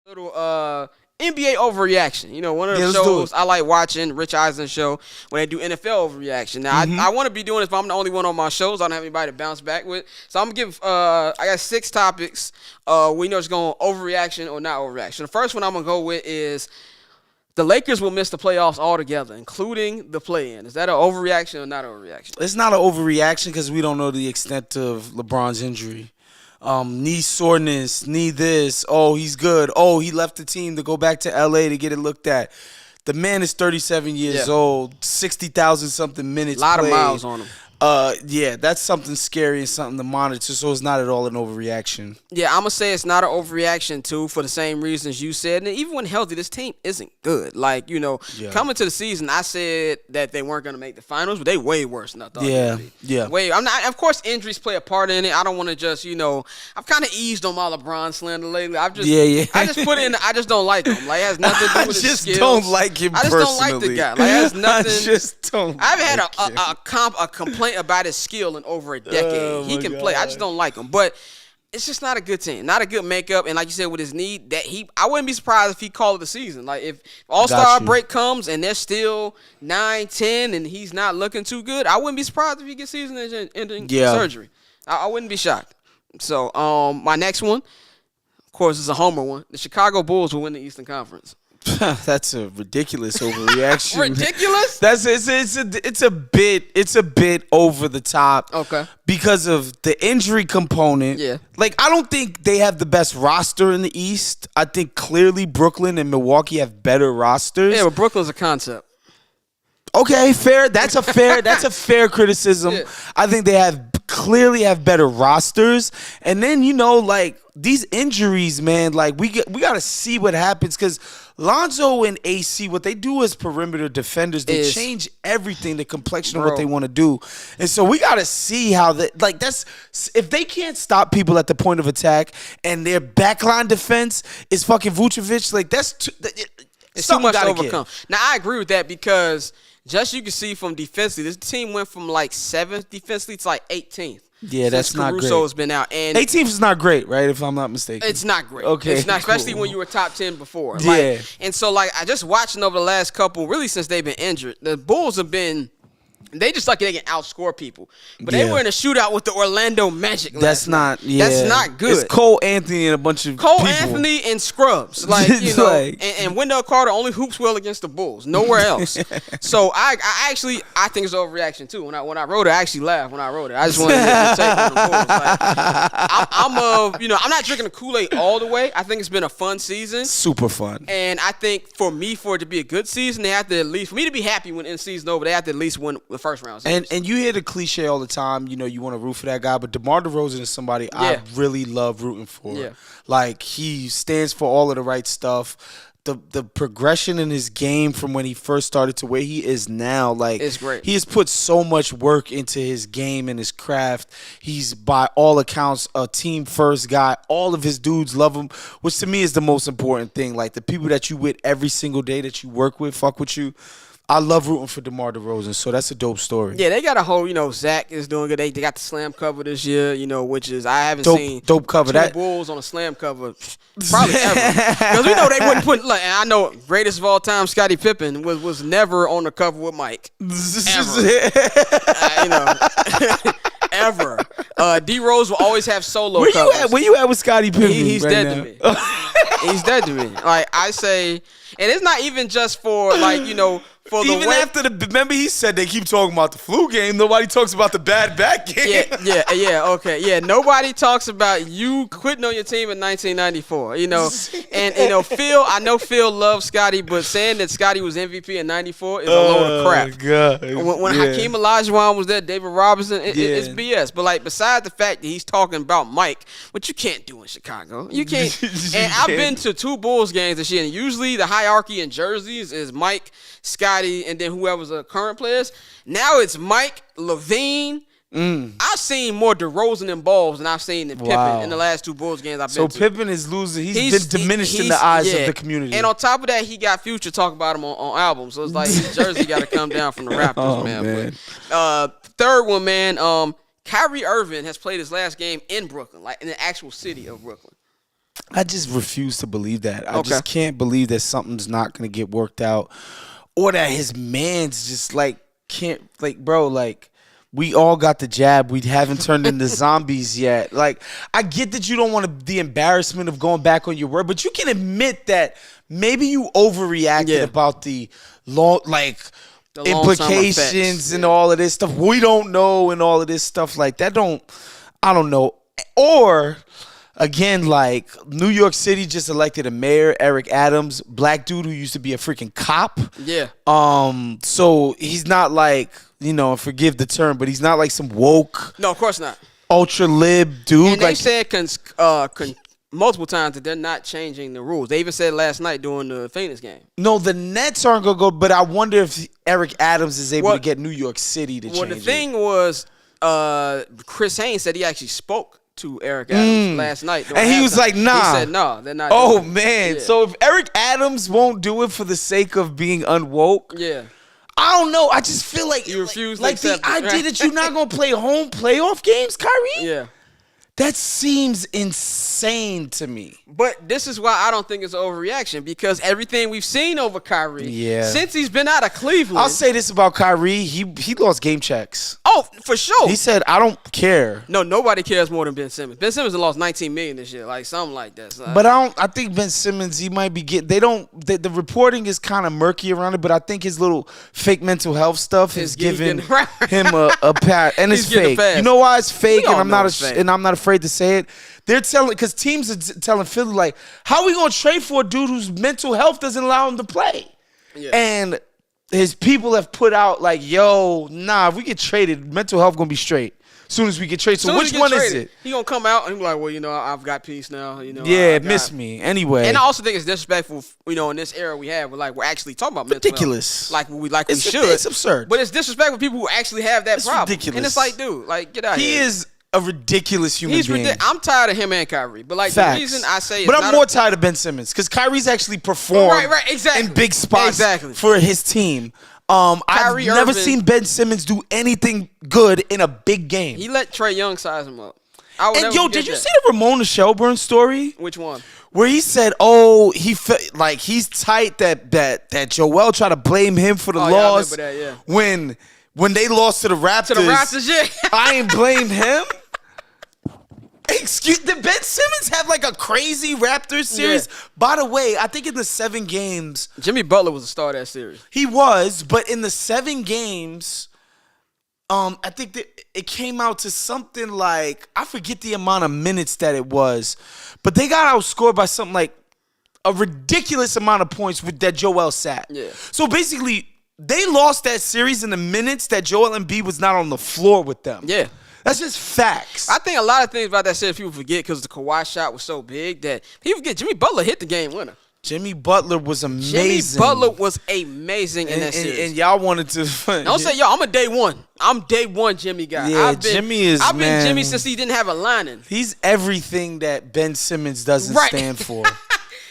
Little NBA Overreaction. One of the let's do shows it. I like watching, Rich Eisen's show, when they do NFL Overreaction. Now, I want to be doing this, but I'm the only one on my shows. I don't have anybody to bounce back with. So I'm going to give, I got 6 topics. We know it's going overreaction or not overreaction. The first one I'm going to go with is the Lakers will miss the playoffs altogether, including the play-in. Is that an overreaction or not an overreaction? It's not an overreaction because we don't know the extent of LeBron's injury. Knee soreness, knee this. Oh, he's good. Oh, he left the team to go back to L.A. to get it looked at. The man is 37 years old, 60,000 something minutes A lot played. of miles on him. Yeah, that's something scary and something to monitor, so it's not at all an overreaction. Yeah, I'm going to say it's not an overreaction, too, for the same reasons you said. And even when healthy, this team isn't good. Coming to the season, I said that they weren't going to make the finals, but they way worse than I thought they would be. Yeah. Of course, injuries play a part in it. I don't want to just, I've kind of eased on my LeBron slander lately. I just put in, I just don't like him. Like, it has nothing to do with his skills. I just don't like him personally. I just don't like the guy. Like, it has nothing. I just don't I haven't like had a complaint about his skill in over a decade. He can play. I just don't like him. But it's just not a good team. Not a good makeup. And like you said, with his knee, I wouldn't be surprised if he called it a season. Like, if All-Star break comes and they're still 9-10 and he's not looking too good, I wouldn't be surprised if he gets season-ending surgery. I wouldn't be shocked. So, my next one, of course, is a homer one. The Chicago Bulls will win the Eastern Conference. That's a ridiculous overreaction. Ridiculous? It's a bit over the top. Okay. Because of the injury component. Yeah. Like, I don't think they have the best roster in the East. I think clearly Brooklyn and Milwaukee have better rosters. Yeah, but Brooklyn's a concept. Okay, fair. That's a fair criticism. Yeah. I think they clearly have better rosters. And then, these injuries, man, we got to see what happens, because Lonzo and AC, what they do as perimeter defenders, they change everything, the complexion of what they want to do. And so we got to see how if they can't stop people at the point of attack and their backline defense is fucking Vucevic, it's too much to overcome. Now, I agree with that, because just you can see from defensively, this team went from 7th defensively to 18th. Yeah, that's not great. Caruso's been out, and 18th is not great, right? If I'm not mistaken, it's not great. Okay, it's not, especially when you were top 10 before. Yeah, and so I just watching over the last couple, really since they've been injured, the Bulls have been. They just they can outscore people, but they were in a shootout with the Orlando Magic. That's not good. It's Cole Anthony and a bunch of people. Anthony and scrubs, and Wendell Carter only hoops well against the Bulls, nowhere else. So I think it's an overreaction too. When I wrote it, I actually laughed when I wrote it. I just wanted to take on the Bulls. I'm not drinking the Kool-Aid all the way. I think it's been a fun season, super fun, and I think for it to be a good season, they have to at least, for me to be happy when in season over, they have to at least win the first round series. And you hear the cliche all the time, you want to root for that guy, but DeMar DeRozan is somebody I really love rooting for. Yeah. He stands for all of the right stuff. The progression in his game from when he first started to where he is now, it's great. He has put so much work into his game and his craft. He's, by all accounts, a team first guy. All of his dudes love him, which to me is the most important thing. The people that you with every single day that you work with, fuck with you. I love rooting for DeMar DeRozan, so that's a dope story. Yeah, they got a whole, Zach is doing good. They got the slam cover this year, which is, I haven't seen dope cover. Two Bulls on a slam cover probably ever. Because we know they wouldn't put, and I know greatest of all time, Scottie Pippen, was never on the cover with Mike. Ever. Ever. D-Rose will always have solo covers. Where you at with Scottie Pippen? He's dead to me. He's dead to me. I say, and it's not even just for for the even way, after remember he said they keep talking about the flu game. Nobody talks about the bad back game. Okay. Nobody talks about you quitting on your team in 1994. And Phil. I know Phil loves Scottie, but saying that Scottie was MVP in '94 is a load of crap. God. When Hakeem Olajuwon was there, David Robinson, it's BS. But besides the fact that he's talking about Mike, which you can't do in Chicago, you can't. And I've been to 2 Bulls games this year, and usually the hierarchy in jerseys is Mike, Scottie, and then whoever's the current players. Now it's Mike, LaVine. I've seen more DeRozan and balls than I've seen in Pippen in the last 2 Bulls games I've been to. So Pippen is losing. He's been diminished in the eyes of the community. And on top of that, he got Future talk about him on albums. So it's his jersey got to come down from the Raptors, man. But, third one, man. Kyrie Irving has played his last game in Brooklyn, in the actual city of Brooklyn. I just refuse to believe that. I just can't believe that something's not going to get worked out, or that his man's just like can't, like, bro, like, we all got the jab. We haven't turned into zombies yet. Like, I get that you don't want the embarrassment of going back on your word, but you can admit that maybe you overreacted about the long, like, the implications and all of this stuff. We don't know, and all of this stuff like that. I don't know. Or again, like, New York City just elected a mayor, Eric Adams, black dude who used to be a freaking cop. Yeah. So he's not like, you know, forgive the term, but he's not like some woke. No, of course not. Ultra lib dude. And they said multiple times that they're not changing the rules. They even said last night during the Phoenix game. No, the Nets aren't gonna go, but I wonder if Eric Adams is able to get New York City to change it. Well, the thing was, Chris Haynes said he actually spoke to Eric Adams last night. And he was like, nah. He said, no, they're not. Oh, man. Yeah. So if Eric Adams won't do it for the sake of being unwoke, I don't know. I just feel like you refuse like to accept the idea that you're not going to play home playoff games, Kyrie? Yeah. That seems insane to me. But this is why I don't think it's an overreaction, because everything we've seen over Kyrie since he's been out of Cleveland. I'll say this about Kyrie. He lost game checks. Oh, for sure. He said, I don't care. No, nobody cares more than Ben Simmons. Ben Simmons lost $19 million this year, like something like that. So but I think Ben Simmons, he might be getting, the reporting is kind of murky around it, but I think his little fake mental health stuff is giving him a pat. And it's fake. You know why it's fake? And I'm not afraid to say it. They're telling, because teams are telling Philly, like, how are we going to trade for a dude whose mental health doesn't allow him to play? Yeah. And his people have put out, like, yo, nah, if we get traded, mental health going to be straight as soon as we get traded. So which one is it? He going to come out and be like, well, you know, I've got peace now. You know, miss me. Anyway. And I also think it's disrespectful, you know, in this era we have, we're actually talking about mental health. Like we should. It's absurd. But it's disrespectful for people who actually have that problem. Ridiculous. And it's like, dude, like, get out of here. He is a ridiculous human being. I'm tired of him and Kyrie. But, like, the reason I say But I'm more tired of Ben Simmons, because Kyrie's actually performed exactly. in big spots for his team. I've never seen Ben Simmons do anything good in a big game. He let Trae Young size him up. And, yo, did you see the Ramona Shelburne story? Which one? Where he said, oh, he felt like he's tight that Joel tried to blame him for the loss. Yeah, I remember that, when they lost to the Raptors. I ain't blame him. Did Ben Simmons have like a crazy Raptors series? Yeah. By the way, I think in the 7 games, Jimmy Butler was the star of that series. He was, but in the 7 games, I think that it came out to something like, I forget the amount of minutes that it was, but they got outscored by something like a ridiculous amount of points that Joel sat. Yeah. So basically, they lost that series in the minutes that Joel Embiid was not on the floor with them. Yeah. That's just facts. I think a lot of things about that series people forget because the Kawhi shot was so big that people forget Jimmy Butler hit the game winner. Jimmy Butler was amazing. Jimmy Butler was amazing in that series. And y'all wanted to... Don't say y'all. I'm a day one. I'm day one Jimmy guy. Yeah, Jimmy is, I've been Jimmy since he didn't have a lining. He's everything that Ben Simmons doesn't stand for.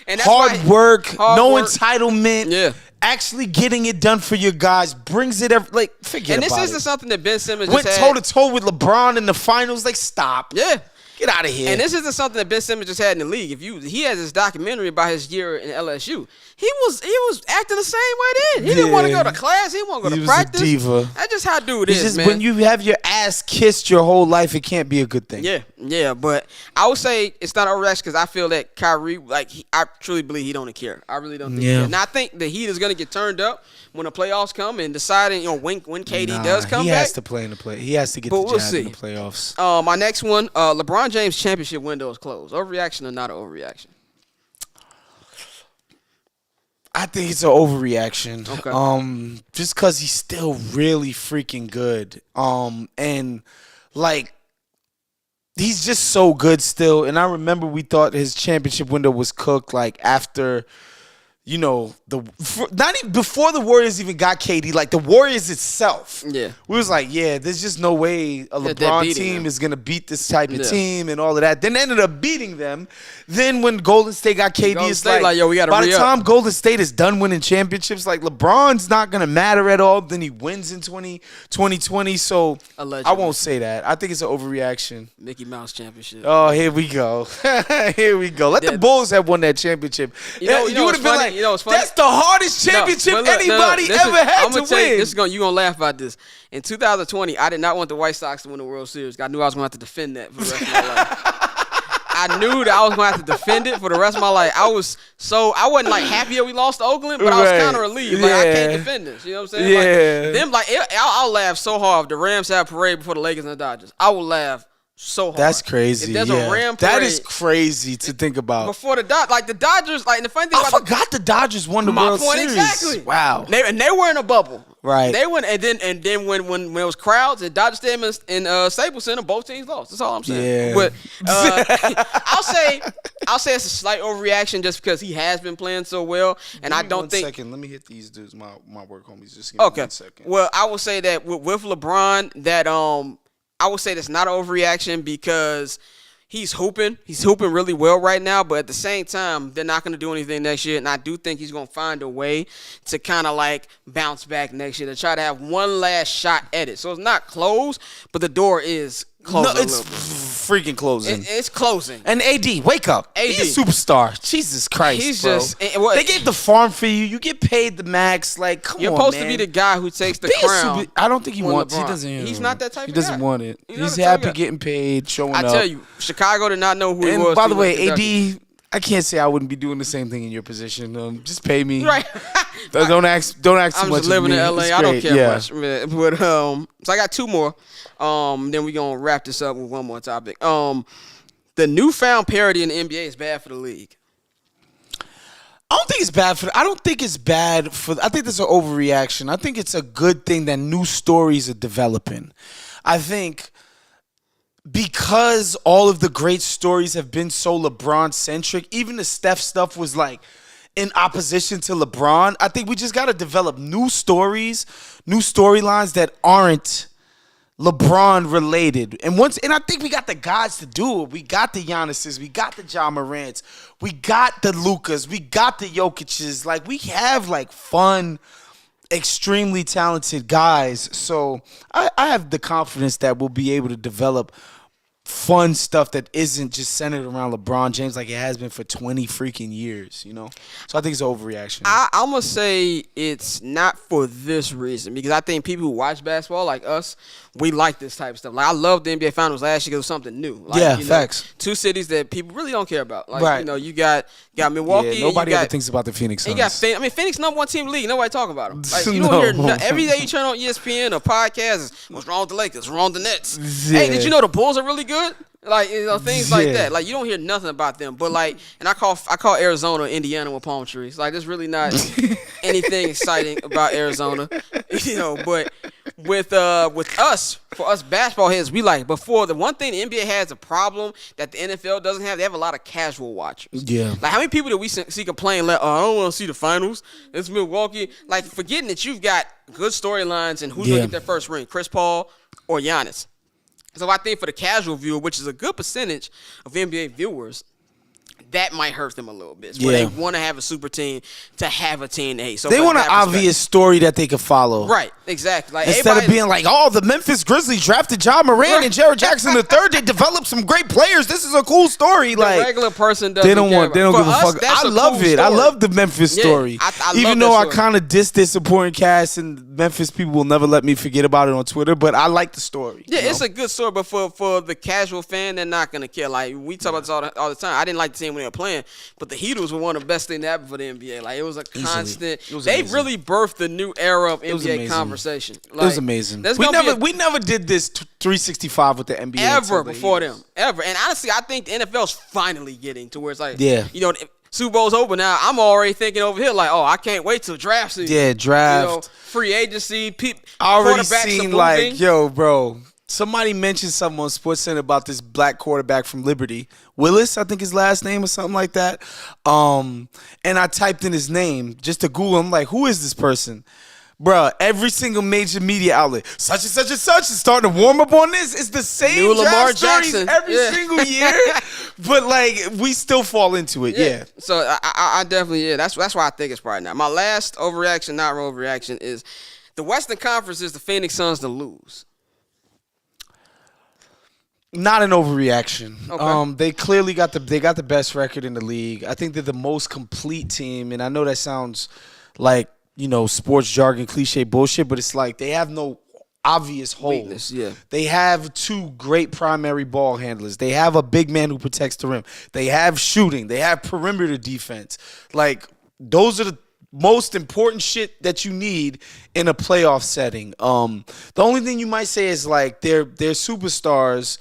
And that's hard work, entitlement. Yeah. Actually getting it done for your guys brings it forget about it. And this isn't something that Ben Simmons went toe to toe with LeBron in the finals. Like, stop. Yeah. Get out of here. And this isn't something that Ben Simmons just had in the league. He has this documentary about his year in LSU. He was acting the same way then. He didn't want to go to class. He didn't want to go to practice. He was a diva. That's just how dude is, man. When you have your ass kissed your whole life, it can't be a good thing. Yeah. But I would say it's not overreaction because I feel that Kyrie, I truly believe he don't care. I really don't think he cares. And I think the Heat is going to get turned up when the playoffs come and deciding, when KD does come back. He has to play in the play. He has to get the jab in the playoffs. My next one, LeBron James championship window is closed. Overreaction or not an overreaction? I think it's an overreaction. Okay. Just because he's still really freaking good. And he's just so good still. And I remember we thought his championship window was cooked after not even before the Warriors even got KD, like the Warriors itself. Yeah. We was like, yeah, there's just no way a LeBron team is going to beat this type of team and all of that. Then ended up beating them. Then when Golden State got KD, it's like, yo, we gotta by the time Golden State is done winning championships, like LeBron's not going to matter at all. Then he wins in 2020. So allegedly. I won't say that. I think it's an overreaction. Mickey Mouse championship. Oh, here we go. Here we go. Let the Bulls have won that championship. You would have been like, it's funny. That's the hardest championship anybody ever had to win. You're going to laugh about this. In 2020, I did not want the White Sox to win the World Series. I knew I was going to have to defend that for the rest of my life. I knew that I was going to have to defend it for the rest of my life. I wasn't like happy that we lost to Oakland, but I was kind of relieved. Like, I can't defend this. You know what I'm saying? Yeah. I'll laugh so hard if the Rams have a parade before the Lakers and the Dodgers. I will laugh so hard. That's crazy. If there's a Ram parade, that is crazy to think about. Before the Dodgers, like the funny thing I forgot the Dodgers won the World Series. Exactly. Wow. And they were in a bubble. Right. They went and then when it was crowds at Dodger Stadium and Staples Center, both teams lost. That's all I'm saying. Yeah. But I'll say it's a slight overreaction just because he has been playing so well, and I don't think. 1 second, let me hit these dudes. My work homies. Just give me 1 second. Well, I will say that with LeBron, that I would say that's not an overreaction because he's hooping. He's hooping really well right now, but at the same time, they're not going to do anything next year, and I do think he's going to find a way to kind of like bounce back next year to try to have one last shot at it. So it's not closed, but the door is closing. No, it's freaking closing. It's closing. And AD, wake up. AD. He's a superstar. Jesus Christ, he's bro. They gave the farm for you. You get paid the max. Like, come on, You're supposed to be the guy who takes the crown. I don't think he wants. LeBron. He doesn't. He's not that type of guy. He doesn't want it. He's happy getting paid, showing up. I tell you, Chicago did not know who he was. And by the way, AD, I can't say I wouldn't be doing the same thing in your position. Just pay me. Right. Don't ask too much. I'm just living in LA. I don't care much. But so I got two more. Then we're gonna wrap this up with one more topic. The newfound parity in the NBA is bad for the league. I don't think it's bad for. I don't think it's bad for. I think there's an overreaction. I think it's a good thing that new stories are developing. I think because all of the great stories have been so LeBron centric, even the Steph stuff was like in opposition to LeBron. I think we just got to develop new stories, new storylines that aren't LeBron related. And I think we got the guys to do it. We got the Giannis's, we got the Ja Morants, we got the Lukas, we got the Jokic's. Like, we have like fun, extremely talented guys. So I have the confidence that we'll be able to develop fun stuff that isn't just centered around LeBron James like it has been for 20 freaking years, you know? So I think it's an overreaction. I'm going to say it's not for this reason because I think people who watch basketball like us, we like this type of stuff. Like, I loved the NBA Finals last year because it was something new. Like, facts. Two cities that people really don't care about. Like, you know, you got Milwaukee. Yeah, nobody ever thinks about the Phoenix Suns. You got Phoenix #1 team in the league. Nobody talking about them. Like, you don't hear every day you turn on ESPN or podcasts, what's wrong with the Lakers? What's wrong with the Nets? Yeah. Hey, did you know the Bulls are really good? Like, you know, things like that. Like, you don't hear nothing about them. But like, and I call Arizona Indiana with palm trees. Like, there's really not anything exciting about Arizona. You know, but with us, for us basketball heads, we like before the one thing the NBA has a problem that the NFL doesn't have. They have a lot of casual watchers. Yeah. Like, how many people do we see complain like, oh, I don't want to see the finals. It's Milwaukee. Like, forgetting that you've got good storylines and who's gonna get their first ring, Chris Paul or Giannis. So I think for the casual viewer, which is a good percentage of NBA viewers, that might hurt them a little bit. Where they want to have a super team to have a team to hate. So they want an obvious story that they could follow. Right, exactly. Like, instead of being like, oh, the Memphis Grizzlies drafted Ja Morant and Jared Jackson III. They developed some great players. This is a cool story. The like, regular person doesn't They don't give a fuck. I love it. I love the Memphis story. Even though I kind of diss this supporting cast and Memphis people will never let me forget about it on Twitter, but I like the story. Yeah, it's a good story, but for the casual fan, they're not going to care. Like, we talk about this all the time. I didn't like the team when they were playing, but the Heatles were one of the best things ever for the NBA. Like, it was a constant. They really birthed the new era of NBA conversation. Like, it was amazing. We never did this 365 with the NBA ever before them, ever. And honestly, I think the NFL's finally getting to where it's like, you know, Super Bowl's over now. I'm already thinking over here like, oh, I can't wait till draft season. Yeah, draft. You know, free agency. I already seen like, yo, bro. somebody mentioned something on SportsCenter about this black quarterback from Liberty, Willis, I think his last name or something like that. And I typed in his name just to Google. I'm like, who is this person? Bruh, every single major media outlet, such and such and such, is starting to warm up on this. It's the same New Lamar stories Jackson every single year, but like we still fall into it. Yeah. So I definitely that's why I think it's probably not. My last overreaction, not overreaction, is the Western Conference is the Phoenix Suns to lose. Not an overreaction. Okay. They clearly got the best record in the league. I think they're the most complete team, and I know that sounds like, you know, sports jargon, cliche bullshit, but it's like they have no obvious holes. Weakness, yeah. They have two great primary ball handlers. They have a big man who protects the rim. They have shooting. They have perimeter defense. Like, those are the most important shit that you need in a playoff setting. The only thing you might say is like their superstars,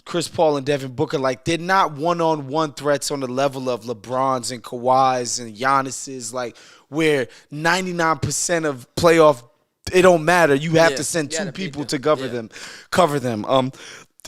Chris Paul and Devin Booker, like they're not one-on-one threats on the level of LeBron's and Kawhi's and Giannis's, like where 99% of playoff, it don't matter. You have to send two people to cover them.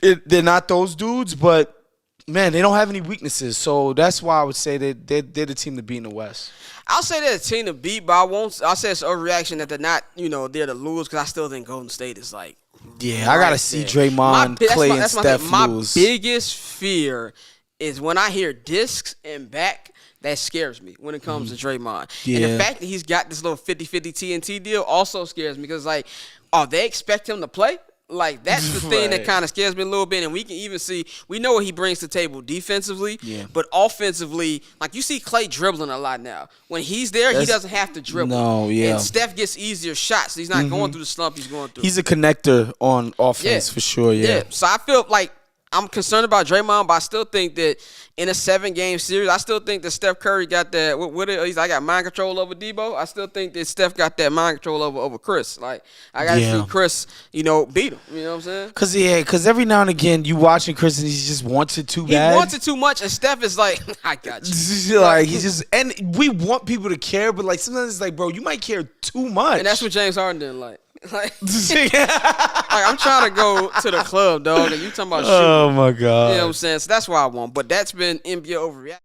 They're not those dudes, but man, they don't have any weaknesses. So that's why I would say that they're the team to beat in the West. I'll say they're a team to beat, but I'll say it's a overreaction that they're not, you know, there to lose, because I still think Golden State is like. Yeah, I gotta see Draymond, Clay, and Steph lose. My biggest fear is when I hear discs and back. That scares me when it comes to Draymond. Yeah. And the fact that he's got this little 50-50 TNT deal also scares me, because, like, they expect him to play? Like, that's the thing that kind of scares me a little bit. And we can even see, we know what he brings to the table defensively, but offensively, like, you see Clay dribbling a lot now. When he's there, he doesn't have to dribble. No, yeah. And Steph gets easier shots. So he's not going through the slump he's going through. He's a connector on offense for sure, yeah. So I feel like I'm concerned about Draymond, but I still think that in a 7-game series, I still think that Steph Curry got that. I got mind control over Debo. I still think that Steph got that mind control over Chris. Like, I got to see Chris, you know, beat him. You know what I'm saying? Because every now and again you watching Chris and he just wants it too bad. He wants it too much, and Steph is like, I got you. Like, and we want people to care, but like sometimes it's like, bro, you might care too much. And that's what James Harden didn't like. Like, I'm trying to go to the club, dog, and you talking about shooting. Oh my God. You know what I'm saying? So that's why I won. But that's been NBA Overreaction.